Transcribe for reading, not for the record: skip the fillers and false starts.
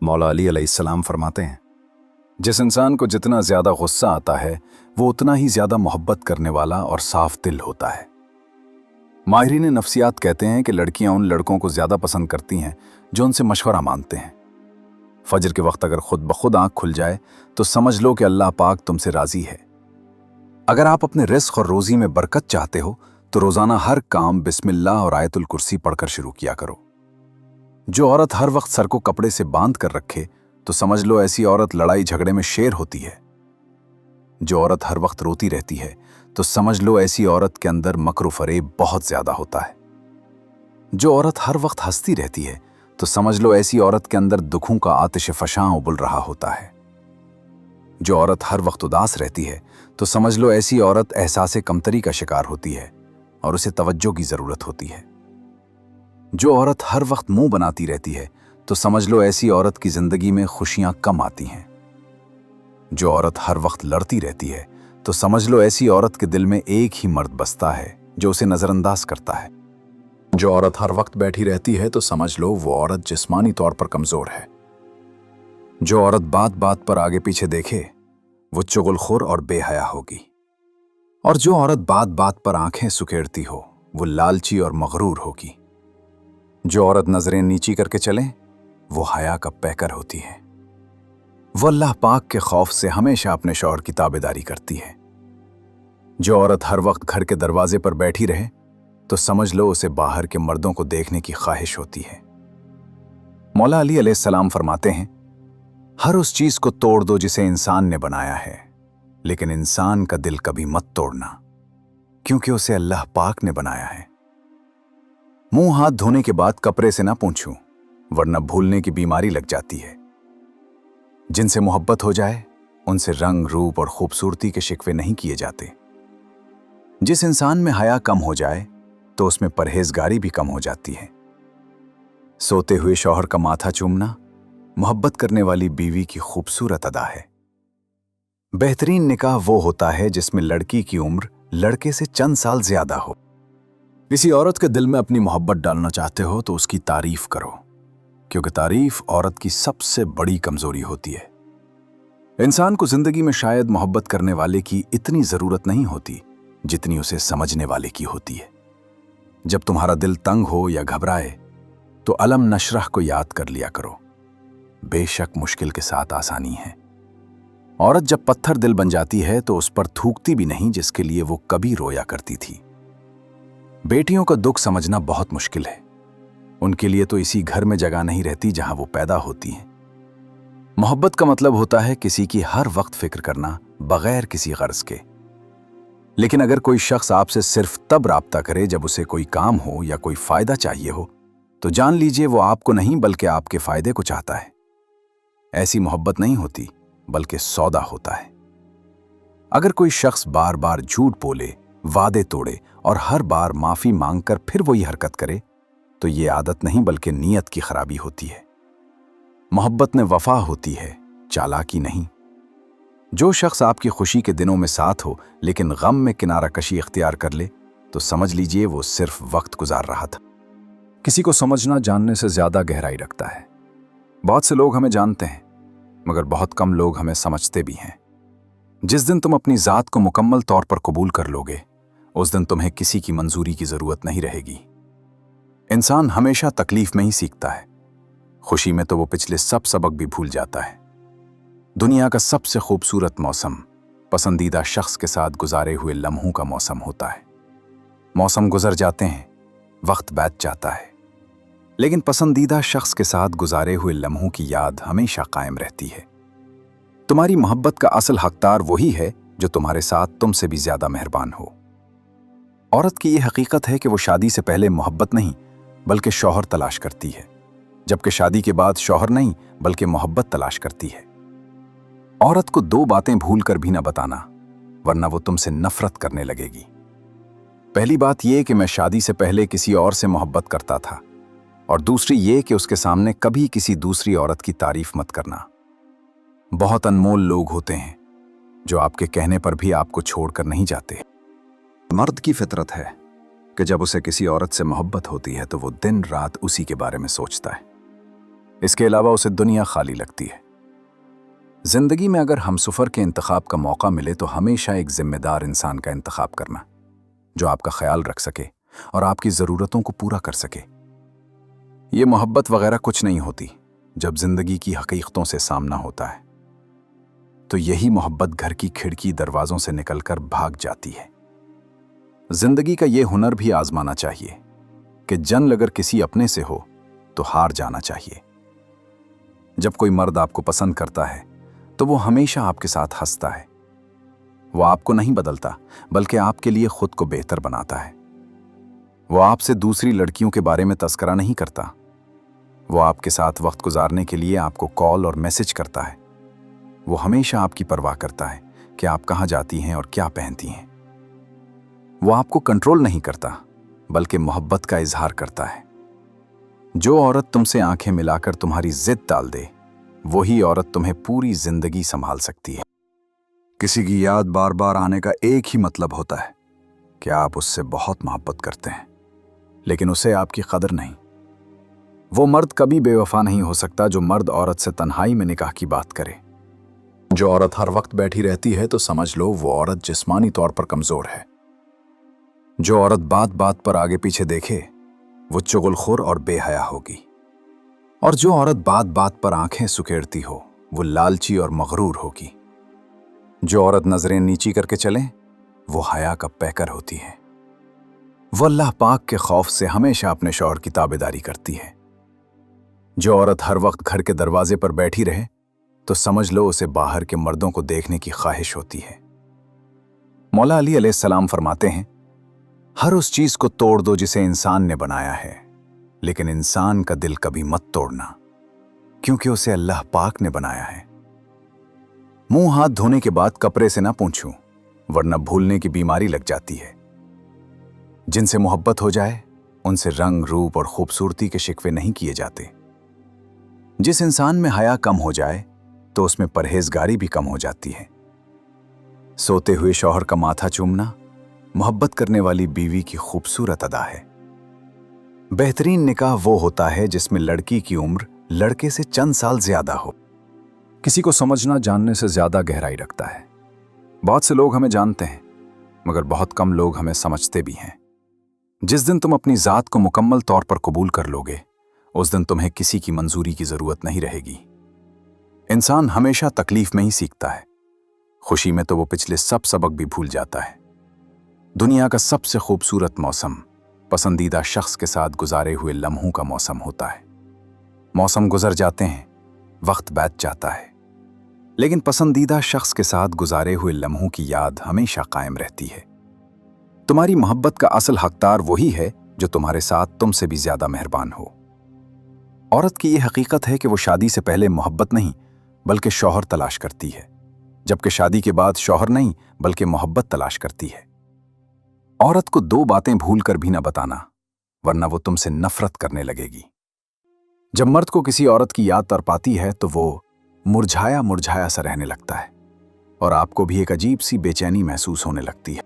मौला अली अलैहिस्सलाम फरमाते हैं, जिस इंसान को जितना ज़्यादा गुस्सा आता है वो उतना ही ज़्यादा मोहब्बत करने वाला और साफ दिल होता है। माहिरीन नफ्सियात कहते हैं कि लड़कियां उन लड़कों को ज़्यादा पसंद करती हैं जो उनसे मशवरा मांगते हैं। फजर के वक्त अगर खुद ब खुद आँख खुल जाए तो समझ लो कि अल्लाह पाक तुमसे राज़ी है। अगर आप अपने रिस्क और रोज़ी में बरकत चाहते हो तो रोज़ाना हर काम बिस्मिल्लाह और आयतुल कुर्सी पढ़कर शुरू किया करो। जो औरत हर वक्त सर को कपड़े से बांध कर रखे तो समझ लो ऐसी औरत लड़ाई झगड़े में शेर होती है। जो औरत हर वक्त रोती रहती है तो समझ लो ऐसी औरत के अंदर मकर फरेब बहुत ज्यादा होता है। जो औरत हर वक्त हंसती रहती है तो समझ लो ऐसी औरत के अंदर दुखों का आतिश फशां उबल रहा होता है। जो औरत हर वक्त उदास रहती है तो समझ लो ऐसी औरत एहसास कमतरी का शिकार होती है और उसे तवज्जो की जरूरत होती है। जो औरत हर वक्त मुंह बनाती रहती है तो समझ लो ऐसी औरत की जिंदगी में खुशियां कम आती हैं। जो औरत हर वक्त लड़ती रहती है तो समझ लो ऐसी औरत के दिल में एक ही मर्द बसता है जो उसे नजरअंदाज करता है। जो औरत हर वक्त बैठी रहती है तो समझ लो वो औरत जिस्मानी तौर पर कमजोर है। जो औरत बात बात पर आगे पीछे देखे वो चुगलखोर और बेहया होगी। और जो औरत बात बात पर आंखें सुकेड़ती हो वो लालची और मगरूर होगी। जो औरत नजरें नीची करके चले वो हया का पैकर होती है। वो अल्लाह पाक के खौफ से हमेशा अपने शौहर की ताबेदारी करती है। जो औरत हर वक्त घर के दरवाजे पर बैठी रहे तो समझ लो उसे बाहर के मर्दों को देखने की ख्वाहिश होती है। मौला अली अलैहिस्सलाम फरमाते हैं, हर उस चीज को तोड़ दो जिसे इंसान ने बनाया है, लेकिन इंसान का दिल कभी मत तोड़ना, क्योंकि उसे अल्लाह पाक ने बनाया है। मुंह हाथ धोने के बाद कपड़े से ना पूछूं, वरना भूलने की बीमारी लग जाती है। जिनसे मोहब्बत हो जाए उनसे रंग रूप और खूबसूरती के शिकवे नहीं किए जाते। जिस इंसान में हया कम हो जाए तो उसमें परहेजगारी भी कम हो जाती है। सोते हुए शौहर का माथा चूमना मोहब्बत करने वाली बीवी की खूबसूरत अदा है। बेहतरीन निकाह वो होता है जिसमें लड़की की उम्र लड़के से चंद साल ज्यादा हो। किसी औरत के दिल में अपनी मोहब्बत डालना चाहते हो तो उसकी तारीफ करो, क्योंकि तारीफ औरत की सबसे बड़ी कमजोरी होती है। इंसान को जिंदगी में शायद मोहब्बत करने वाले की इतनी जरूरत नहीं होती जितनी उसे समझने वाले की होती है। जब तुम्हारा दिल तंग हो या घबराए तो अलम नशरह को याद कर लिया करो। बेशक मुश्किल के साथ आसानी है। औरत जब पत्थर दिल बन जाती है तो उस पर थूकती भी नहीं जिसके लिए वो कभी रोया करती थी। बेटियों का दुख समझना बहुत मुश्किल है। उनके लिए तो इसी घर में जगह नहीं रहती जहां वो पैदा होती हैं। मोहब्बत का मतलब होता है किसी की हर वक्त फिक्र करना बगैर किसी गर्ज के। लेकिन अगर कोई शख्स आपसे सिर्फ तब राब्ता करे जब उसे कोई काम हो या कोई फायदा चाहिए हो तो जान लीजिए वो आपको नहीं बल्कि आपके फायदे को चाहता है। ऐसी मोहब्बत नहीं होती बल्कि सौदा होता है। अगर कोई शख्स बार बार झूठ बोले, वादे तोड़े और हर बार माफी मांगकर फिर वही हरकत करे तो ये आदत नहीं बल्कि नीयत की खराबी होती है। मोहब्बत में वफा होती है, चालाकी नहीं। जो शख्स आपकी खुशी के दिनों में साथ हो लेकिन गम में किनारा कशी इख्तियार कर ले तो समझ लीजिए वो सिर्फ वक्त गुजार रहा था। किसी को समझना जानने से ज्यादा गहराई रखता है। बहुत से लोग हमें जानते हैं मगर बहुत कम लोग हमें समझते भी हैं। जिस दिन तुम अपनी जात को मुकम्मल तौर पर कबूल कर लोगे उस दिन तुम्हें किसी की मंजूरी की जरूरत नहीं रहेगी। इंसान हमेशा तकलीफ में ही सीखता है। खुशी में तो वो पिछले सब सबक भी भूल जाता है। दुनिया का सबसे खूबसूरत मौसम पसंदीदा शख्स के साथ गुजारे हुए लम्हों का मौसम होता है। मौसम गुजर जाते हैं, वक्त बीत जाता है, लेकिन पसंदीदा शख्स के साथ गुजारे हुए लम्हों की याद हमेशा कायम रहती है। तुम्हारी मोहब्बत का असल हकदार वही है जो तुम्हारे साथ तुमसे भी ज्यादा मेहरबान हो। औरत की यह हकीकत है कि वो शादी से पहले मोहब्बत नहीं बल्कि शौहर तलाश करती है, जबकि शादी के बाद शौहर नहीं बल्कि मोहब्बत तलाश करती है। औरत को दो बातें भूल कर भी न बताना, वरना वो तुमसे नफरत करने लगेगी। पहली बात यह कि मैं शादी से पहले किसी और से मोहब्बत करता था, और दूसरी ये कि उसके सामने कभी किसी दूसरी औरत की तारीफ मत करना। बहुत अनमोल लोग होते हैं जो आपके कहने पर भी आपको छोड़कर नहीं जाते। मर्द की फितरत है कि जब उसे किसी औरत से मोहब्बत होती है तो वो दिन रात उसी के बारे में सोचता है। इसके अलावा उसे दुनिया खाली लगती है। जिंदगी में अगर हमसफर के इंतखाब का मौका मिले तो हमेशा एक जिम्मेदार इंसान का इंतखाब करना, जो आपका ख्याल रख सके और आपकी ज़रूरतों को पूरा कर सके। ये मोहब्बत वगैरह कुछ नहीं होती। जब जिंदगी की हकीकतों से सामना होता है तो यही मोहब्बत घर की खिड़की दरवाजों से निकलकर भाग जाती है। जिंदगी का ये हुनर भी आजमाना चाहिए कि जंग अगर किसी अपने से हो तो हार जाना चाहिए। जब कोई मर्द आपको पसंद करता है तो वो हमेशा आपके साथ हंसता है। वो आपको नहीं बदलता बल्कि आपके लिए खुद को बेहतर बनाता है। वो आपसे दूसरी लड़कियों के बारे में तस्करा नहीं करता। वो आपके साथ वक्त गुजारने के लिए आपको कॉल और मैसेज करता है। वो हमेशा आपकी परवाह करता है कि आप कहाँ जाती हैं और क्या पहनती हैं। वो आपको कंट्रोल नहीं करता बल्कि मोहब्बत का इजहार करता है। जो औरत तुमसे आंखें मिलाकर तुम्हारी जिद डाल दे, वही औरत तुम्हें पूरी जिंदगी संभाल सकती है। किसी की याद बार बार आने का एक ही मतलब होता है कि आप उससे बहुत मोहब्बत करते हैं, लेकिन उसे आपकी कदर नहीं। वो मर्द कभी बेवफा नहीं हो सकता जो मर्द औरत से तन्हाई में निकाह की बात करे। जो औरत हर वक्त बैठी रहती है तो समझ लो वो औरत जिस्मानी तौर पर कमजोर है। जो औरत बात बात पर आगे पीछे देखे वो चुगलखोर और बेहया होगी। और जो औरत बात बात पर आंखें सुकेड़ती हो वो लालची और मगरूर होगी। जो औरत नजरें नीची करके चले वो हया का पैकर होती है। वो अल्लाह पाक के खौफ से हमेशा अपने शौहर की ताबेदारी करती है। जो औरत हर वक्त घर के दरवाजे पर बैठी रहे तो समझ लो उसे बाहर के मर्दों को देखने की ख्वाहिश होती है। मौला अली अलैहिस्सलाम फरमाते हैं, हर उस चीज को तोड़ दो जिसे इंसान ने बनाया है, लेकिन इंसान का दिल कभी मत तोड़ना, क्योंकि उसे अल्लाह पाक ने बनाया है। मुंह हाथ धोने के बाद कपड़े से ना पूछूं, वरना भूलने की बीमारी लग जाती है। जिनसे मोहब्बत हो जाए उनसे रंग रूप और खूबसूरती के शिकवे नहीं किए जाते। जिस इंसान में हया कम हो जाए तो उसमें परहेजगारी भी कम हो जाती है। सोते हुए शौहर का माथा चूमना मोहब्बत करने वाली बीवी की खूबसूरत अदा है। बेहतरीन निकाह वो होता है जिसमें लड़की की उम्र लड़के से चंद साल ज्यादा हो। किसी को समझना जानने से ज्यादा गहराई रखता है। बहुत से लोग हमें जानते हैं मगर बहुत कम लोग हमें समझते भी हैं। जिस दिन तुम अपनी जात को मुकम्मल तौर पर कबूल कर लोगे उस दिन तुम्हें किसी की मंजूरी की जरूरत नहीं रहेगी। इंसान हमेशा तकलीफ में ही सीखता है। खुशी में तो वो पिछले सब सबक भी भूल जाता है। दुनिया का सबसे खूबसूरत मौसम पसंदीदा शख्स के साथ गुजारे हुए लम्हों का मौसम होता है। मौसम गुजर जाते हैं, वक्त बीत जाता है, लेकिन पसंदीदा शख्स के साथ गुजारे हुए लम्हों की याद हमेशा कायम रहती है। तुम्हारी मोहब्बत का असल हकदार वही है जो तुम्हारे साथ तुमसे भी ज्यादा मेहरबान हो। औरत की यह हकीकत है कि वो शादी से पहले मोहब्बत नहीं बल्कि शौहर तलाश करती है, जबकि शादी के बाद शौहर नहीं बल्कि मोहब्बत तलाश करती है। औरत को दो बातें भूल कर भी ना बताना, वरना वो तुमसे नफरत करने लगेगी। जब मर्द को किसी औरत की याद तड़पाती है तो वो मुरझाया मुरझाया सा रहने लगता है और आपको भी एक अजीब सी बेचैनी महसूस होने लगती है।